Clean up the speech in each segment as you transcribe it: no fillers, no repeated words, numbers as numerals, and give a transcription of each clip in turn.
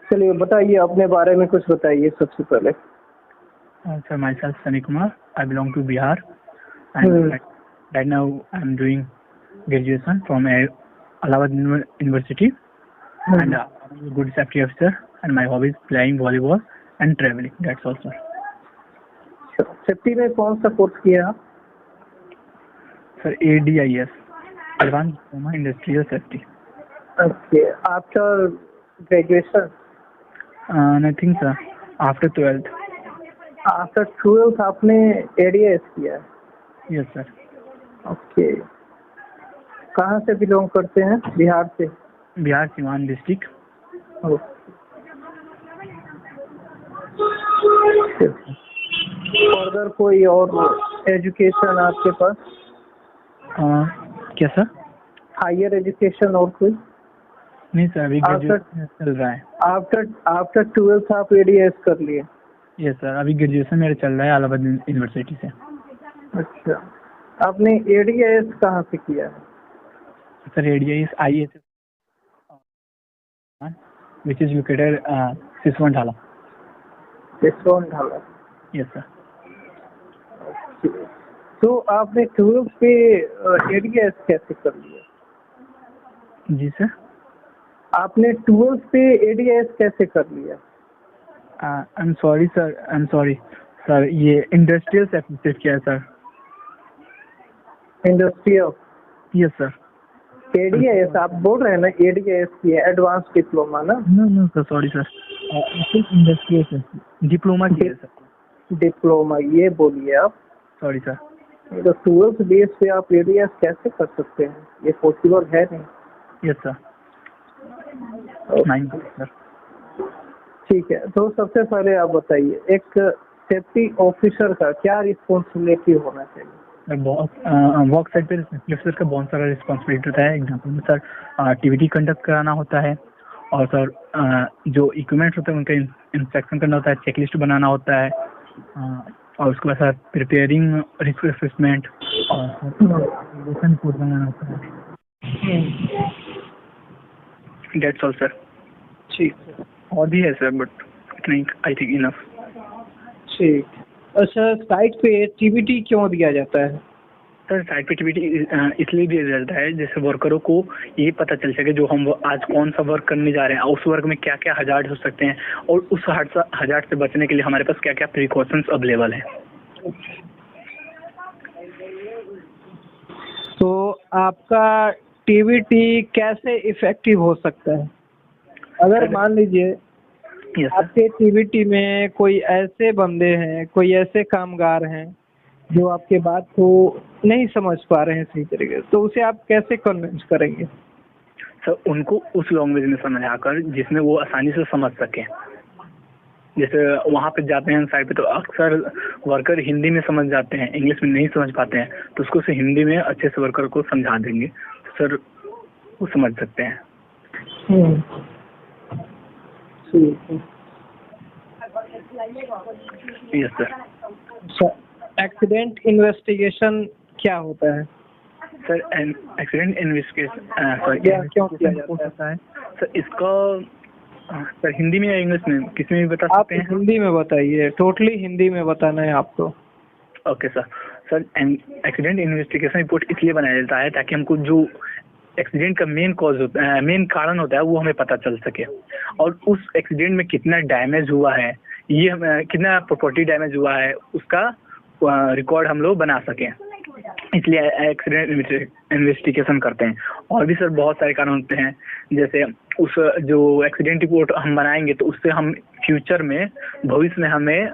चलिए बताइए, अपने बारे में कुछ बताइए सबसे पहले। Sir, myself Sunny Kumar. I belong to Bihar, hmm. and right now I'm doing graduation from Allahabad University, and hmm. I'm a good safety officer. And my hobby is playing volleyball and traveling. That's all, sir. Safety में कौन सा course किया आप? Sir, ADIS, Advanced Diploma Industrial Safety. Okay, after graduation? Nothing, sir. After 12th. After 12th आपने ADS किया है? Yes, sir. Okay, कहाँ से बिलोंग करते हैं? बिहार से? Bihar, Siwan district. फर्दर कोई और एजुकेशन आपके पास? क्या सर? हायर एजुकेशन और कोई? नहीं सर, अभी ग्रेजुएशन चल रहा है। आफ्टर 12th आप एडीएस कर लिए? यस सर, अभी ग्रेजुएशन मेरा चल रहा है इलाहाबाद यूनिवर्सिटी से। अच्छा, आपने एडीएस कहाँ से किया है? Sir, ADS IAS which is located Siswan Dhala. Siswan Dhala? Yes sir. तो आपने 12th पे एडीएस कैसे कर लिया? जी सर। आपने 12th पे एडीएस कैसे कर लिया? आई एम सॉरी सर, ये इंडस्ट्रियल से एप्लीकेट किया है सर। इंडस्ट्रियल? Yes sir. एडीएस आप बोल रहे हैं ना, एडीएस की एडवांस डिप्लोमा ना? No sir, sorry sir, industrial से डिप्लोमा किया है सर। डिप्लोमा ये बोलिए आप। Sorry sir. तो 12th बेस पे आप एडीएस कैसे कर सकते हैं? ये पॉसिबल है नहीं। Yes sir. 9 सर। ठीक है, तो सबसे पहले आप बताइए, एक सेफ्टी ऑफिसर का क्या रिस्पॉन्सिबिलिटी होना चाहिए? वर्क साइट पे ऑफिसर का बहुत सारा रिस्पॉन्सिबिलिटी होता है। एग्जाम्पल में सर, एक्टिविटी कंडक्ट कराना होता है, और सर जो इक्विपमेंट्स होते हैं उनका इंस्पेक्शन करना होता है, चेकलिस्ट बनाना होता है, और उसके बाद सर प्रिपेयरिंग रिस्क असेसमेंट और रिपोर्ट बनाना होता है। That's all sir. ठीक है, और भी है सर, बट इतना आई थिंक इनफ। ठीक। अच्छा, साइट पे टीबीटी क्यों दिया जाता है? सर, साइट पे टीबीटी इसलिए दिया जाता है जैसे वर्करों को ये पता चल सके जो हम आज कौन सा वर्क करने जा रहे हैं, उस वर्क में क्या क्या हजार्ड हो सकते हैं, और उस हजार्ड से बचने के लिए हमारे पास क्या क्या प्रिकॉशंस अवेलेबल हैं। तो आपका टीबीटी कैसे इफेक्टिव हो सकता है? अगर मान लीजिए आपके टीबीटी में कोई ऐसे बंदे हैं, कोई ऐसे कामगार हैं जो आपके बात को नहीं समझ पा रहे हैं सही तरीके से, तो उसे आप कैसे कन्विंस करेंगे? सर, उनको उस लैंग्वेज में समझाकर जिसमें वो आसानी से समझ सकें। जैसे वहाँ पे जाते हैं साइड पे तो अक्सर वर्कर हिंदी में समझ जाते हैं, इंग्लिश में नहीं समझ पाते हैं, तो उसको से हिंदी में अच्छे से वर्कर को समझा देंगे तो सर वो समझ सकते हैं। ठीक है। Yes sir. एक्सीडेंट इन्वेस्टिगेशन क्या होता है? सर, एक्सीडेंट इन्वेस्टिगेशन क्यों किया जाता है? सर, इसका सर हिंदी में या इंग्लिश में, किसी में भी बता सकते हैं? आप हिंदी में बताइए, टोटली हिंदी में बताना है आपको। Okay sir. Sir, accident investigation report इसलिए बनाया जाता है ताकि हमको जो एक्सीडेंट का मेन कॉज होता है, मेन कारण होता है, वो हमें पता चल सके, और उस एक्सीडेंट में कितना डैमेज हुआ है, ये कितना प्रॉपर्टी डैमेज हुआ है, उसका रिकॉर्ड हम लोग बना सकें, इसलिए एक्सीडेंट इन्वेस्टिगेशन करते हैं। और भी सर बहुत सारे कारण होते हैं, जैसे उस जो एक्सीडेंट रिपोर्ट हम बनाएंगे तो उससे हम फ्यूचर में, भविष्य में हमें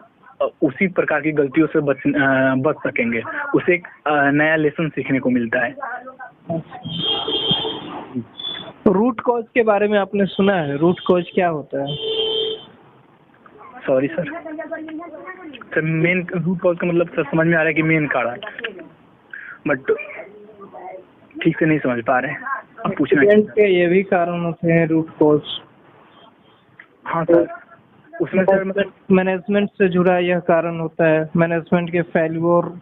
उसी प्रकार की गलतियों से बच सकेंगे, उसे एक नया लेसन सीखने को मिलता है। रूट कॉज के बारे में आपने सुना है? रूट कॉज क्या होता है? Sorry sir, main root cause का मतलब सर समझ में आ रहा है कि मेन कारण, बट ठीक से नहीं समझ पा रहे हैं। आप पूछना के ये भी कारण होते हैं रूट कॉज? हाँ सर, उसमें सर मतलब मैनेजमेंट से जुड़ा यह कारण होता है, मैनेजमेंट के फेल्योर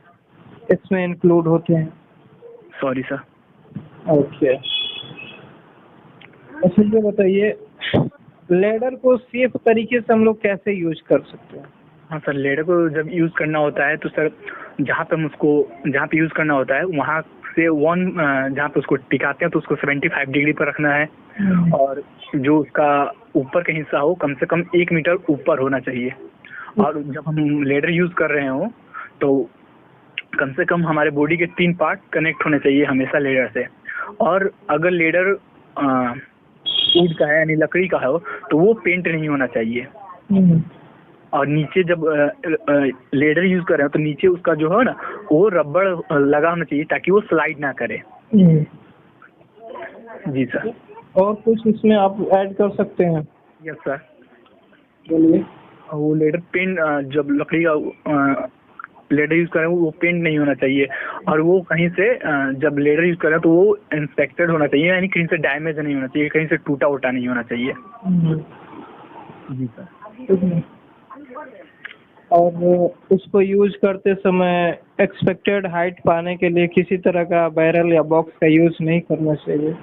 इसमें इंक्लूड होते हैं। Sorry sir. ओके, अच्छा ये बताइए, लेडर को सेफ तरीके से हम लोग कैसे यूज कर सकते हैं? हाँ सर, लेडर को जब यूज़ करना होता है तो सर जहाँ पे यूज़ करना होता है वहाँ से जहाँ पे उसको टिकाते हैं तो उसको 75 डिग्री पर रखना है। और जो उसका ऊपर का हिस्सा हो कम से कम 1 मीटर ऊपर होना चाहिए। और जब हम लेडर यूज़ कर रहे हो तो कम से कम हमारे बॉडी के 3 पार्ट कनेक्ट होने चाहिए हमेशा लेडर से। और अगर लेडर वुड का है यानी लकड़ी का हो तो वो पेंट नहीं होना चाहिए। और नीचे जब लेडर यूज कर रहे हो तो नीचे उसका जो है ना वो रबड़ लगा होना चाहिए ताकि वो स्लाइड ना करे। जी सर। और कुछ इसमें आप ऐड कर सकते हैं? Yes sir. बोलिए। वो लेडर पेंट जब लकड़ी का लेडर यूज कर रहे हो वो पेंट नहीं होना चाहिए। और वो कहीं से जब लेडर यूज कर रहे हो तो वो इंस्पेक्टेड होना चाहिए, यानी कहीं से डैमेज नहीं होना चाहिए, कहीं से टूटा उटा नहीं होना चाहिए। जी सर। और उसको यूज करते समय एक्सपेक्टेड हाइट पाने के लिए किसी तरह का बैरल या बॉक्स का यूज नहीं करना चाहिए,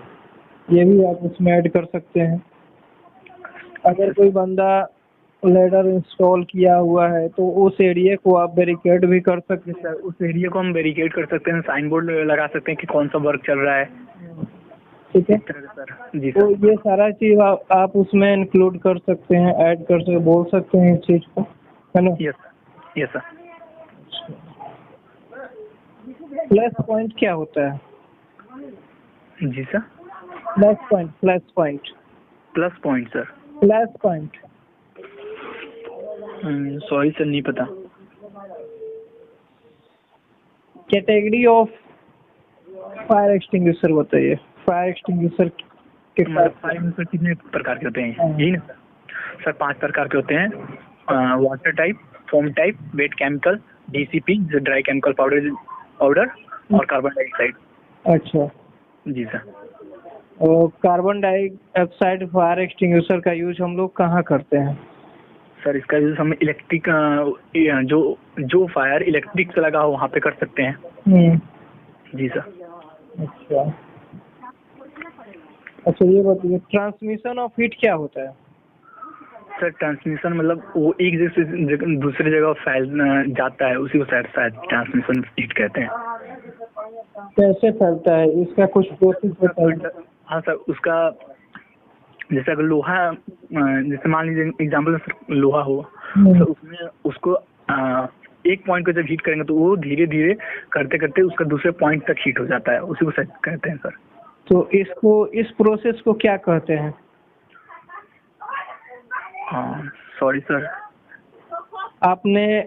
ये भी आप उसमें ऐड कर सकते हैं। अगर कोई बंदा लेडर इंस्टॉल किया हुआ है तो उस एरिया को आप बैरिकेड भी कर सकते हैं। सर उस एरिया को हम बैरिकेड कर सकते हैं, साइन बोर्ड लगा सकते हैं कि कौन सा वर्क चल रहा है। ठीक है सर। जी तो सर। ये सारा चीज आप उसमें इंक्लूड कर सकते हैं, ऐड कर सकते, बोल सकते हैं इस चीज को, है ना? Yes sir. प्लस पॉइंट क्या होता है? जी sir. Plus point plus point sir. Plus point sorry sir, नहीं पता। कैटेगरी ऑफ फायर एक्सटिंग्विशर बताइए। फायर एक्सटिंग्विशर के फायर एक्सटिंग्विशर कितने प्रकार के होते हैं? यही ना सर 5 प्रकार के होते हैं। Water type, foam type, wait chemical, DCP जो ड्राई केमिकल पाउडर और कार्बन डाइऑक्साइड। अच्छा जी सर। और कार्बन डाइऑक्साइड फायर एक्सटिंग्विशर का यूज हम लोग कहाँ करते हैं? सर इसका यूज हम इलेक्ट्रिक जो फायर इलेक्ट्रिक से लगा हो वहाँ पे कर सकते हैं। जी सर। अच्छा ये बताइए ट्रांसमिशन ऑफ हीट क्या होता है? सर ट्रांसमिशन मतलब वो एक जगह से दूसरी जगह फैल जाता है, उसी को शायद ट्रांसमिशन हीट कहते हैं। कैसे फैलता है, इसका कुछ प्रोसेस बताइए। हाँ सर, उसका जैसे अगर लोहा, जैसे मान लीजिए एग्जाम्पल में लोहा हो तो उसमें उसको एक पॉइंट को जब हीट करेंगे तो वो धीरे धीरे करते करते उसका दूसरे पॉइंट तक हीट हो जाता है, उसी को शायद कहते हैं सर। तो इस प्रोसेस को क्या कहते हैं? हाँ सॉरी सर। आपने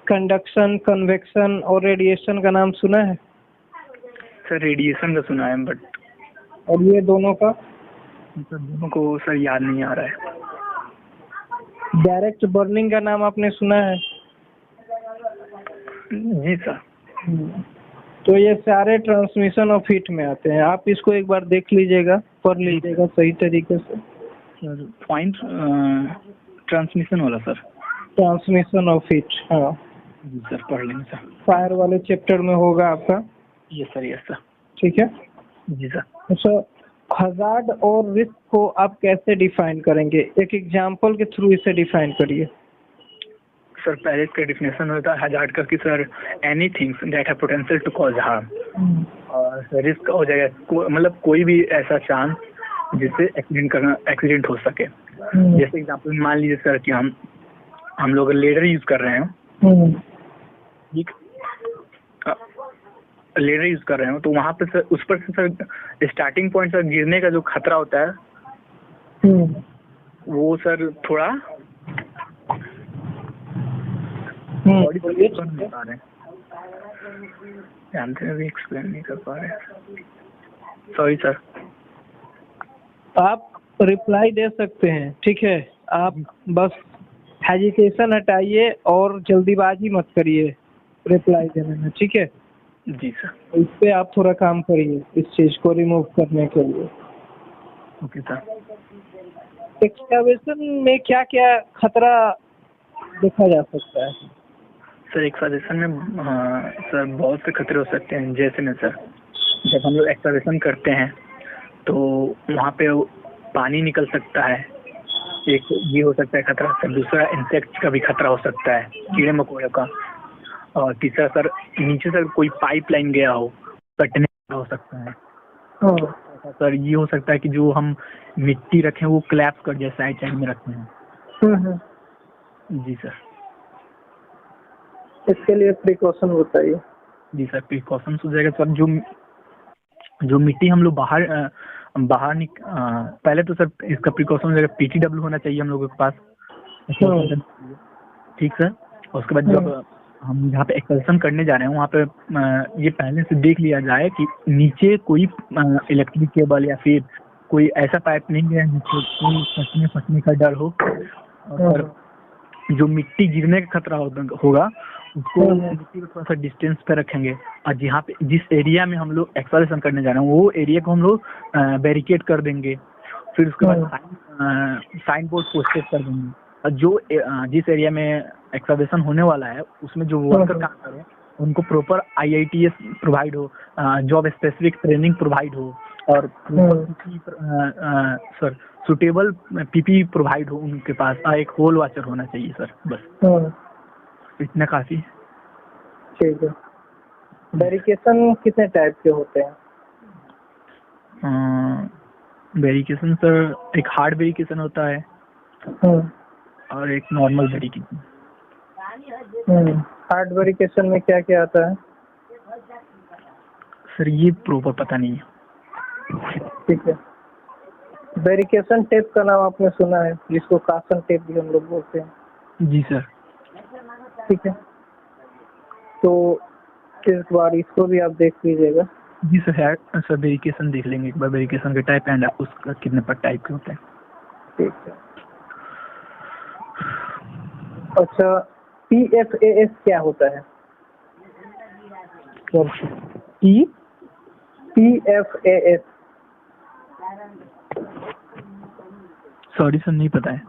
कंडक्शन, कन्वेक्शन और रेडिएशन का नाम सुना है? सर रेडिएशन का सुना है, बट और ये दोनों का? सर दोनों को सर याद नहीं आ रहा है। डायरेक्ट बर्निंग का नाम आपने सुना है? जी सर। तो ये सारे ट्रांसमिशन ऑफ हीट में आते हैं। आप इसको एक बार देख लीजिएगा, पढ़ लीजिएगा सही तरीके से। सर पॉइंट ट्रांसमिशन वाला सर। ट्रांसमिशन ऑफ हीट, हाँ जी सर, पढ़ लेंगे सर। फायर वाले चैप्टर में होगा आपका। Yes sir. ठीक है जी सर। अच्छा, हजार्ड और रिस्क को आप कैसे डिफाइन करेंगे? एक एग्जांपल के थ्रू इसे डिफाइन करिए। सर पहले इसका डिफिनेशन होता है हजार्ड का कि sir anything that have potential to cause harm. और रिस्क हो जाएगा मतलब कोई भी ऐसा चांस जिससे एक्सीडेंट हो सके। जैसे एग्जांपल मान लीजिए सर कि हम लोग लेडर यूज कर रहे हैं, ठीक, लेडर यूज कर रहे हो तो वहाँ पे सर उस पर से सर स्टार्टिंग पॉइंट सर गिरने का जो खतरा होता है वो सर थोड़ा जानते हैं, अभी एक्सप्लेन नहीं कर पा रहे, सॉरी सर। आप रिप्लाई दे सकते हैं, ठीक है? आप बस हेजिटेशन हटाइए और जल्दीबाजी मत करिए रिप्लाई देने में, ठीक है? जी सर। इस पे आप थोड़ा काम करिए इस चीज को रिमूव करने के लिए। Okay sir. एक्सकैवेशन में क्या क्या खतरा देखा जा सकता है? सर एक्सकैवेशन में सर बहुत से खतरे हो सकते हैं। जैसे में सर जब हम लोग एक्सकैवेशन करते हैं तो वहाँ पे पानी निकल सकता है, एक ये हो सकता है खतरा सर, दूसरा इंसेक्ट का भी खतरा हो सकता है, कीड़े मकोड़े का। और तीसरा सर, नीचे सर कोई पाइपलाइन गया हो, कटने का हो सकता है। सर ये हो सकता है कि जो हम मिट्टी रखें वो क्लैप्स कर जाए, साइड साइड में रखते हैं। जी सर। इसके लिए प्रिकॉशन बताइए। जी सर, प्रिकॉशन हो जाएगा सर। जो मिट्टी हम लोग पहले तो सर इसका प्रिकॉशन हो जाएगा, PTW होना चाहिए हम लोगों के पास। ठीक सर। उसके बाद जब हम जहाँ पे एक्सकर्शन करने जा रहे हैं वहाँ पे ये पहले से देख लिया जाए कि नीचे कोई इलेक्ट्रिक केबल या फिर कोई ऐसा पाइप नहीं है जिसको फटने का डर हो। और जो मिट्टी गिरने का खतरा होगा उसको मिट्टी को थोड़ा सा डिस्टेंस पे रखेंगे। और जहाँ पे जिस एरिया में हम लोग एक्सकर्शन करने जा रहे हैं वो एरिया को हम लोग बैरिकेड कर देंगे। फिर उसके बाद साइन बोर्ड पोस्टेड कर देंगे। और जिस एरिया में एक्सकर्शन होने वाला है उसमें जो वर्कर काम करें उनको प्रॉपर IITS प्रोवाइड हो, जॉब स्पेसिफिक ट्रेनिंग प्रोवाइड हो, और सर सुटेबल PPE प्रोवाइड हो उनके पास। एक होल वाचर होना चाहिए सर, बस इतना काफी। ठीक है। वेरिफिकेशन कितने टाइप के होते हैं? वेरिफिकेशन सर एक हार्ड वेरिफिकेशन होता है और एक नॉर्मल वेरिफिकेशन। हार्ड वेरिफिकेशन में क्या क्या आता है सर? ये प्रॉपर पता नहीं है। ठीक है। वेरिफिकेशन टेप का नाम आपने सुना है, जिसको कासन टेप भी हम लोग बोलते हैं? जी सर। ठीक है, तो इस बार इसको भी आप देख लीजिएगा। जी सर है सर, वेरिफिकेशन देख लेंगे एक बार, वेरिफिकेशन के टाइप एंड उसका कितने पर टाइप के होते हैं। ठीक है। अच्छा, PFAS क्या होता है? PFAS सॉरी सर, नहीं पता है।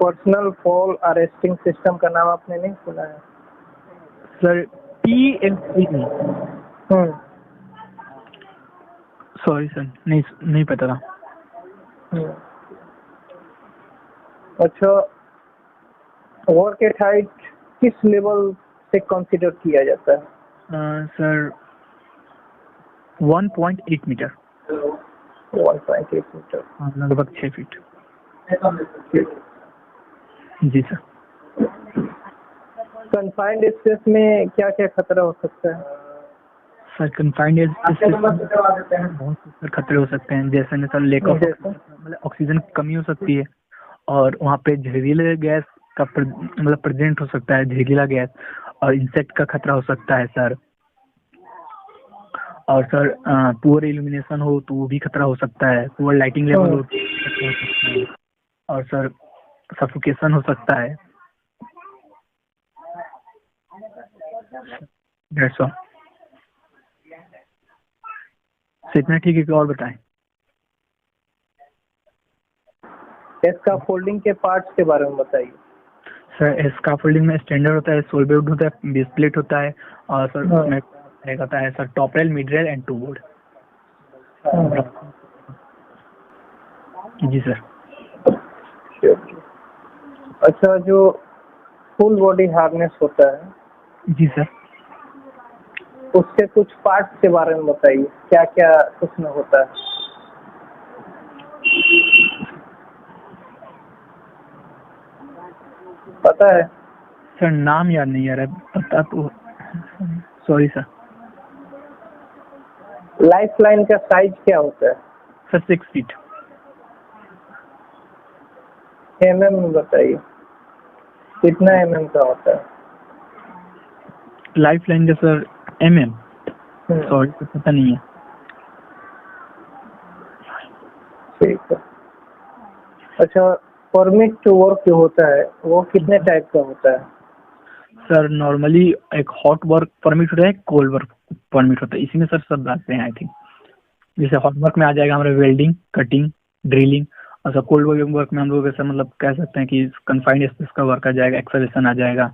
पर्सनल फॉल अरेस्टिंग सिस्टम का नाम आपने नहीं सुना है सर? PFAS सॉरी सर, नहीं पता था। अच्छा, वर्क एट हाइट किस लेवल से कंसीडर किया जाता है? Sir 1.8 metre. 1.8 मीटर, लगभग 6 फीट। जी सर। कन्फाइंड स्पेस में क्या क्या खतरा हो सकता है? सर कन्फाइंड स्पेस बहुत से खतरे हो सकते हैं, जैसे सर लेक ऑफ मतलब ऑक्सीजन की कमी हो सकती है, और वहाँ पे जहरीले गैस का मतलब प्रेजेंट हो सकता है, जहरीला गैस, और इंसेक्ट का खतरा हो सकता है सर। और सर पुअर इल्यूमिनेशन हो तो वो भी खतरा हो सकता है, पुअर लाइटिंग लेवल हो तो खतरा हो सकता है, और सर सफोकेशन हो सकता है। That's all। इतना ठीक है कि और बताएं? स्कैफोल्डिंग के पार्ट्स के बारे में बताइए। सर स्कैफोल्डिंग में स्टैंडर्ड होता है, सोल बेड होता है, बेस प्लेट होता है, और सर उसमें रहता है sir top rail, mid rail and toe board. जी सर। अच्छा, जो फुल बॉडी हार्नेस होता है, जी सर, उसके कुछ पार्ट्स के बारे में बताइए, क्या क्या उसमें होता है? पता है सर? नाम याद नहीं आ रहा है, पता तो। Sorry sir. लाइफ लाइन का साइज क्या होता है? Sir 6 feet. MM में बताइए, कितना MM का होता है? लाइफ लाइन का सर MM? सॉरी तो पता नहीं है। ठीक है। अच्छा, परमिट टू वर्क जो होता है वो कितने टाइप का होता है? सर नॉर्मली एक हॉट वर्क परमिट होता है, एक कोल्ड वर्क परमिट होता है, इसी में सर सब आते हैं आई थिंक। जैसे हॉट वर्क में आ जाएगा हमारा वेल्डिंग, कटिंग, ड्रिलिंग, और सर कोल्ड वर्क में हम लोग ऐसा मतलब कह सकते हैं कि कन्फाइंड स्पेस का वर्क आ जाएगा, एक्सकवेशन आ जाएगा।